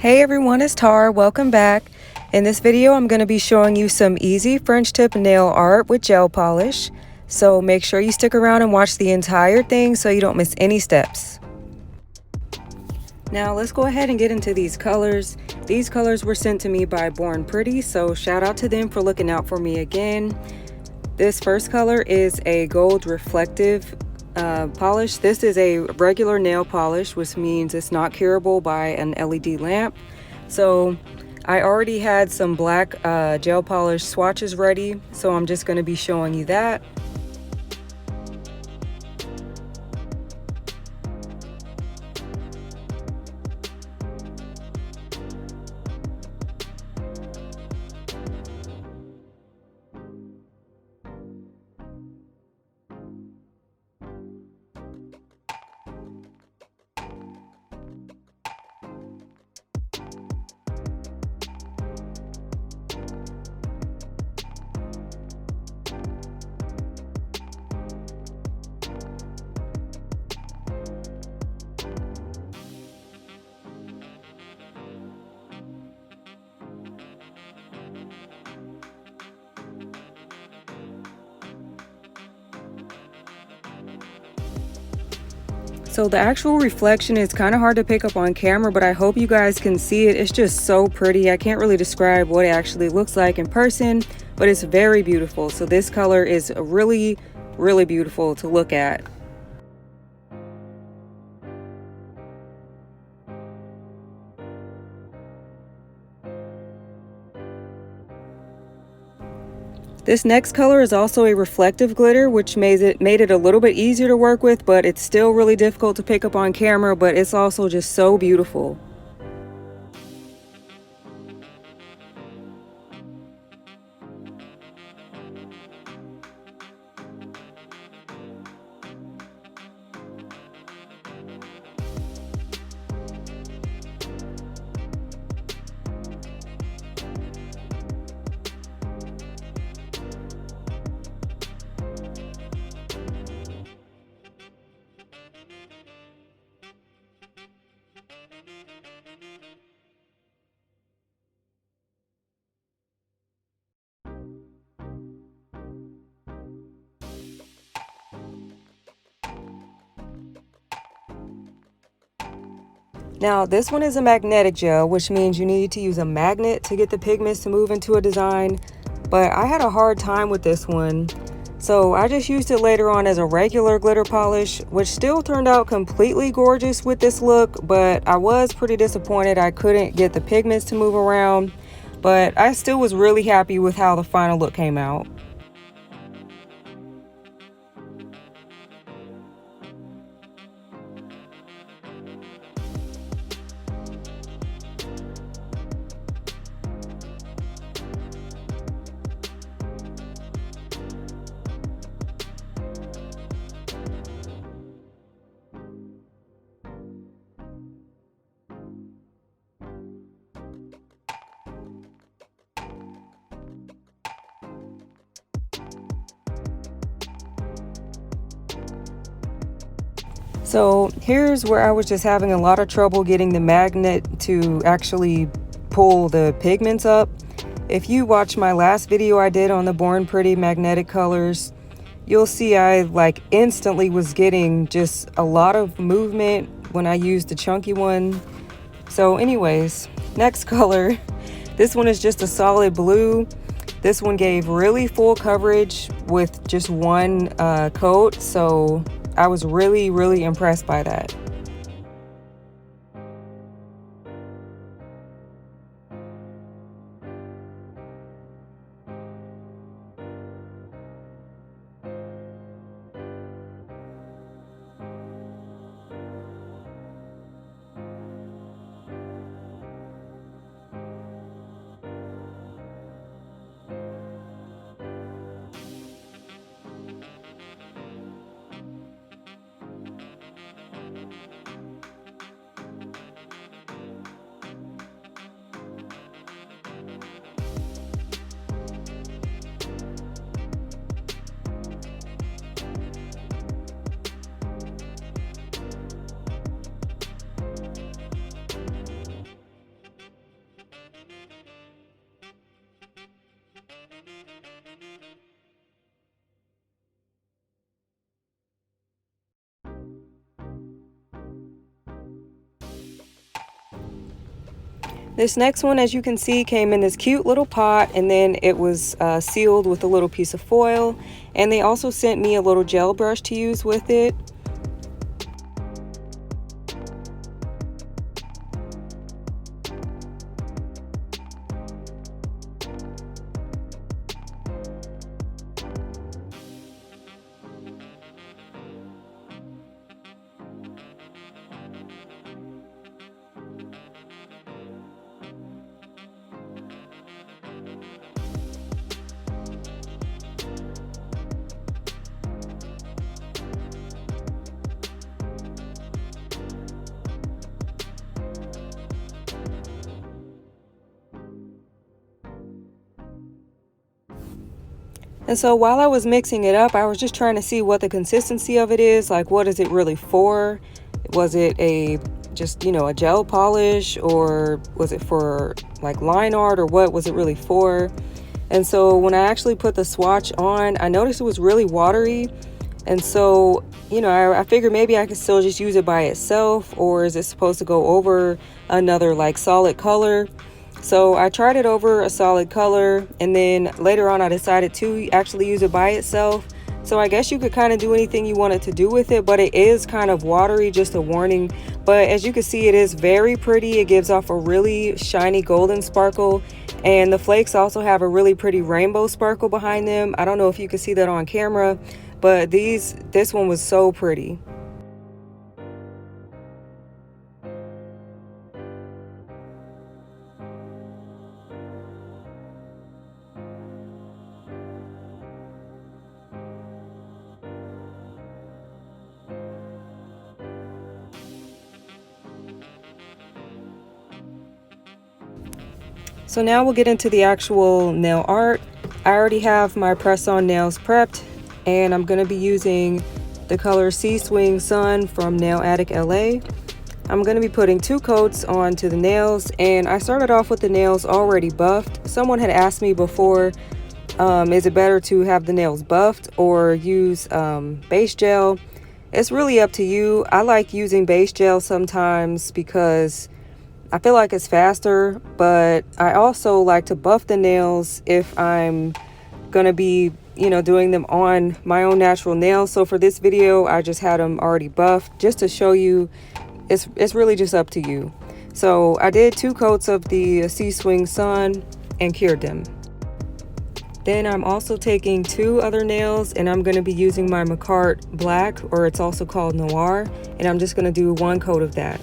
Hey everyone, it's Tara. Welcome back. In this video, I'm going to be showing you some easy French tip nail art with gel polish. So make sure you stick around and watch the entire thing so you don't miss any steps. Now let's go ahead and get into these colors. These colors were sent to me by Born Pretty, so shout out to them for looking out for me again. This first color is a gold reflective polish. This is a regular nail polish, which means it's not curable by an LED lamp. So I already had some black gel polish swatches ready, so I'm just going to be showing you that. So the actual reflection is kind of hard to pick up on camera, but I hope you guys can see it. It's just so pretty. I can't really describe what it actually looks like in person, but it's very beautiful. So this color is really, really beautiful to look at. This next color is also a reflective glitter, which made it a little bit easier to work with, but it's still really difficult to pick up on camera, but it's also just so beautiful. Now this one is a magnetic gel, which means you need to use a magnet to get the pigments to move into a design, but I had a hard time with this one. So I just used it later on as a regular glitter polish, which still turned out completely gorgeous with this look, but I was pretty disappointed I couldn't get the pigments to move around, but I still was really happy with how the final look came out. So here's where I was just having a lot of trouble getting the magnet to actually pull the pigments up. If you watch my last video I did on the Born Pretty magnetic colors, you'll see I like instantly was getting just a lot of movement when I used the chunky one. So anyways, next color. This one is just a solid blue. This one gave really full coverage with just one coat, so I was really, really impressed by that. This next one, as you can see, came in this cute little pot, and then it was sealed with a little piece of foil, and they also sent me a little gel brush to use with it. And so while I was mixing it up, I was just trying to see what the consistency of it is. Like, what is it really for? Was it just, you know, a gel polish, or was it for like line art, or what was it really for? And so when I actually put the swatch on, I noticed it was really watery. And so, you know, I figured maybe I could still just use it by itself, or is it supposed to go over another like solid color? So I tried it over a solid color, and then later on I decided to actually use it by itself. So I guess you could kind of do anything you wanted to do with it, but it is kind of watery, just a warning. But as you can see, it is very pretty. It gives off a really shiny golden sparkle, and the flakes also have a really pretty rainbow sparkle behind them. I don't know if you can see that on camera, but this one was so pretty. So now we'll get into the actual nail art. I already have my press-on nails prepped, and I'm going to be using the color Sea Swing Sun from Nail Addict LA. I'm going to be putting 2 coats onto the nails, and I started off with the nails already buffed. Someone had asked me before, is it better to have the nails buffed or use base gel? It's really up to you. I like using base gel sometimes because I feel like it's faster, but I also like to buff the nails if I'm gonna be, you know, doing them on my own natural nails. So for this video, I just had them already buffed just to show you it's really just up to you. So I did 2 coats of the Sea Swing Sun and cured them. Then I'm also taking 2 other nails, and I'm going to be using my MAKARTT Black, or it's also called Noir, and I'm just going to do 1 coat of that.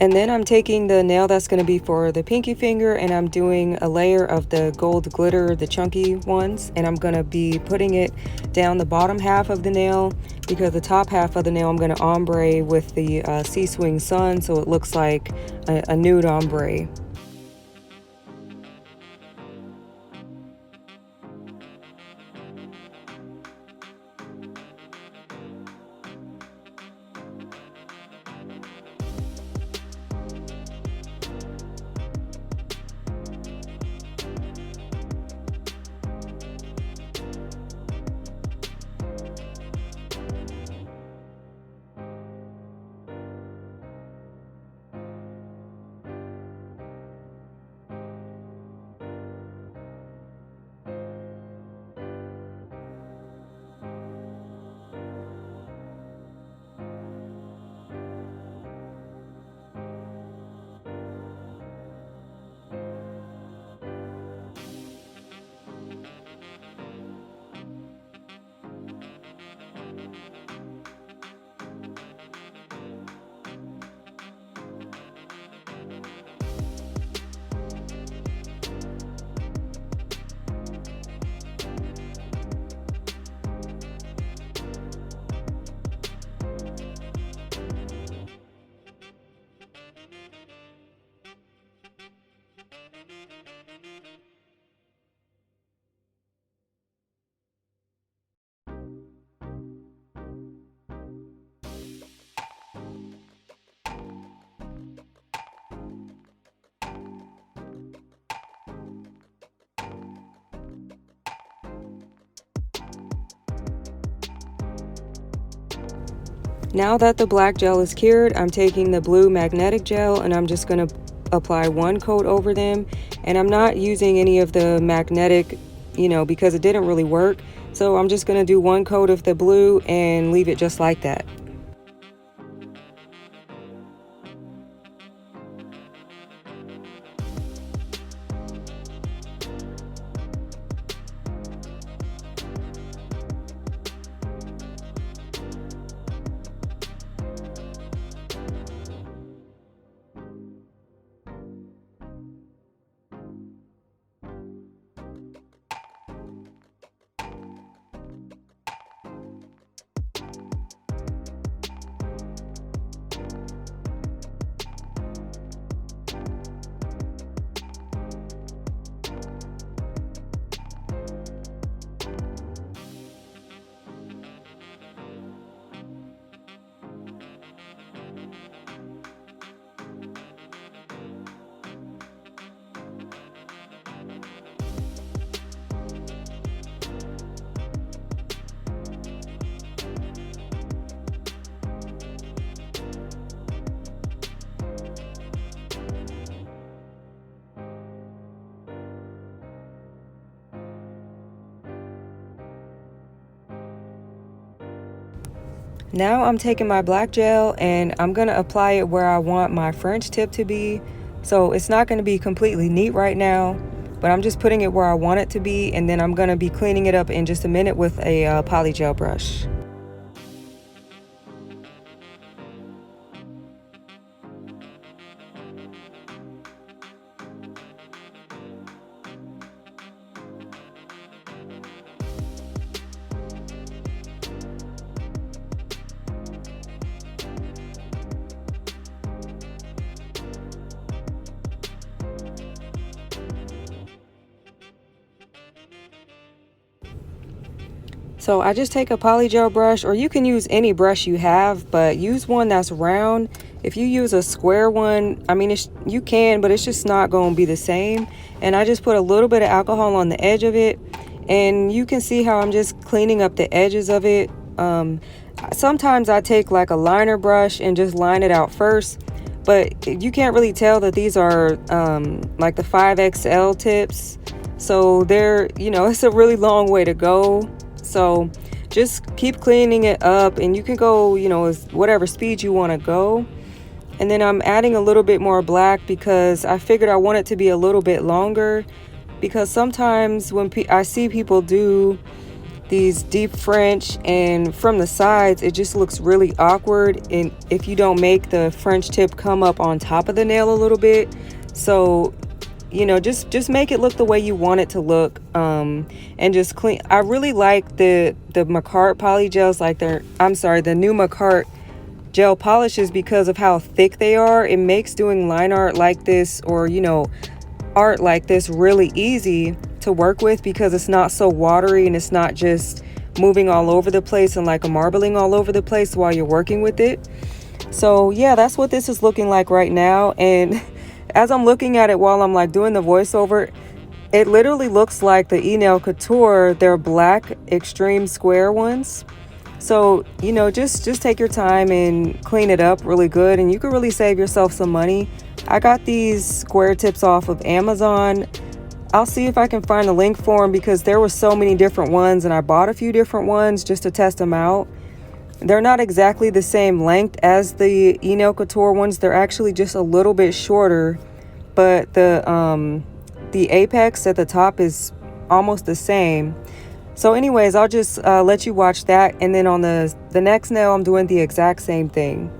And then I'm taking the nail that's going to be for the pinky finger, and I'm doing a layer of the gold glitter, the chunky ones, and I'm going to be putting it down the bottom half of the nail, because the top half of the nail I'm going to ombre with the Sea Swing Sun, so it looks like a nude ombre. Now that the black gel is cured, I'm taking the blue magnetic gel and I'm just going to apply one coat over them. And I'm not using any of the magnetic, because it didn't really work. So I'm just going to do one coat of the blue and leave it just like that. Now I'm taking my black gel and I'm going to apply it where I want my French tip to be. So it's not going to be completely neat right now, but I'm just putting it where I want it to be, and then I'm going to be cleaning it up in just a minute with a poly gel brush. So I just take a poly gel brush, or you can use any brush you have, but use one that's round. If you use a square one, I mean, you can, but it's just not going to be the same. And I just put a little bit of alcohol on the edge of it, and you can see how I'm just cleaning up the edges of it. Sometimes I take like a liner brush and just line it out first, but you can't really tell that these are like the 5XL tips. So they're, it's a really long way to go. So just keep cleaning it up, and you can go, whatever speed you want to go. And then I'm adding a little bit more black because I figured I want it to be a little bit longer, because sometimes when I see people do these deep French and from the sides, it just looks really awkward, and if you don't make the French tip come up on top of the nail a little bit. So just make it look the way you want it to look, and just clean. I really like the MAKARTT poly gels, like the new MAKARTT gel polishes, because of how thick they are. It makes doing line art like this, or art like this, really easy to work with, because it's not so watery and it's not just moving all over the place and like a marbling all over the place while you're working with it. So yeah, that's what this is looking like right now. And as I'm looking at it while I'm like doing the voiceover, it literally looks like the Nail Couture, their black extreme square ones. So, just take your time and clean it up really good, and you can really save yourself some money. I got these square tips off of Amazon. I'll see if I can find a link for them, because there were so many different ones, and I bought a few different ones just to test them out. They're not exactly the same length as the Nail Couture ones. They're actually just a little bit shorter, but the apex at the top is almost the same. So anyways, I'll just let you watch that, and then on the next nail I'm doing the exact same thing.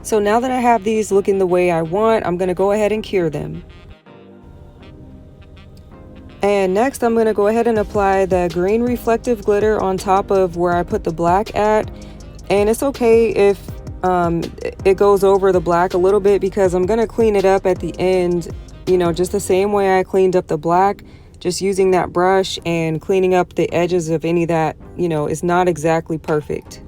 So now that I have these looking the way I want, I'm going to go ahead and cure them. And next I'm going to go ahead and apply the green reflective glitter on top of where I put the black at. And it's okay if it goes over the black a little bit, because I'm going to clean it up at the end, you know, just the same way I cleaned up the black, just using that brush and cleaning up the edges of any that, you know, is not exactly perfect.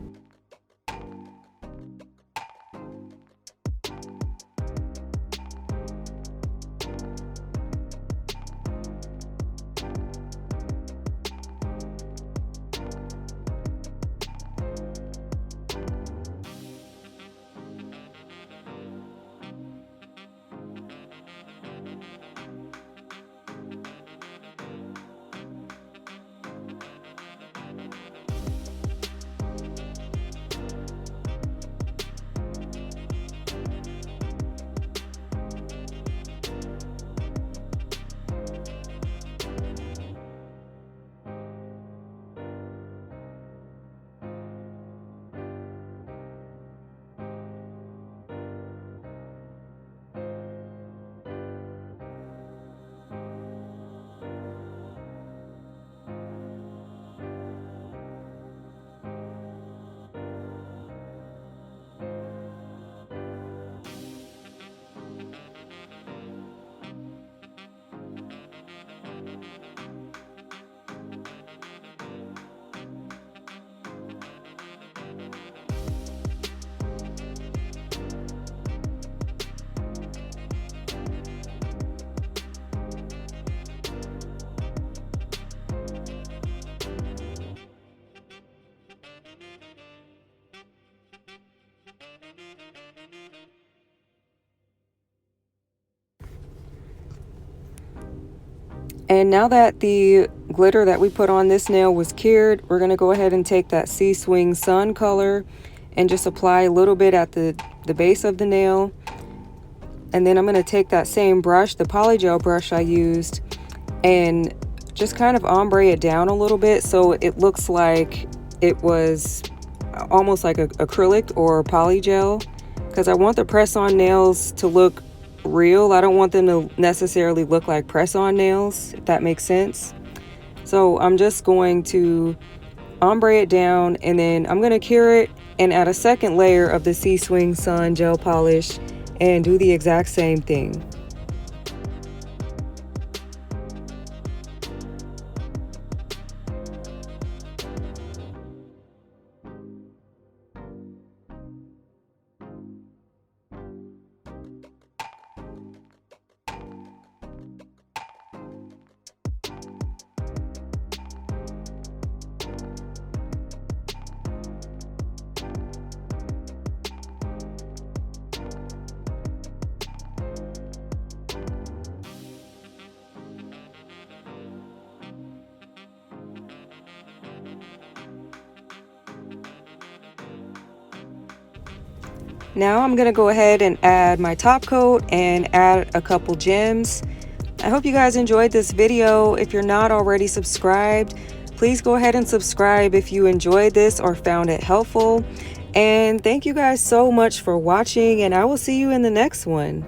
And now that the glitter that we put on this nail was cured, we're going to go ahead and take that Sea Swing Sun color and just apply a little bit at the base of the nail. And then I'm going to take that same brush, the polygel brush I used, and just kind of ombre it down a little bit so it looks like it was almost like a acrylic or polygel, because I want the press-on nails to look real. I don't want them to necessarily look like press-on nails, if that makes sense. So I'm just going to ombre it down, and then I'm going to cure it and add a second layer of the Sea Swing Sun gel polish and do the exact same thing. Now I'm going to go ahead and add my top coat and add a couple gems. I hope you guys enjoyed this video. If you're not already subscribed, please go ahead and subscribe if you enjoyed this or found it helpful. And thank you guys so much for watching, and I will see you in the next one.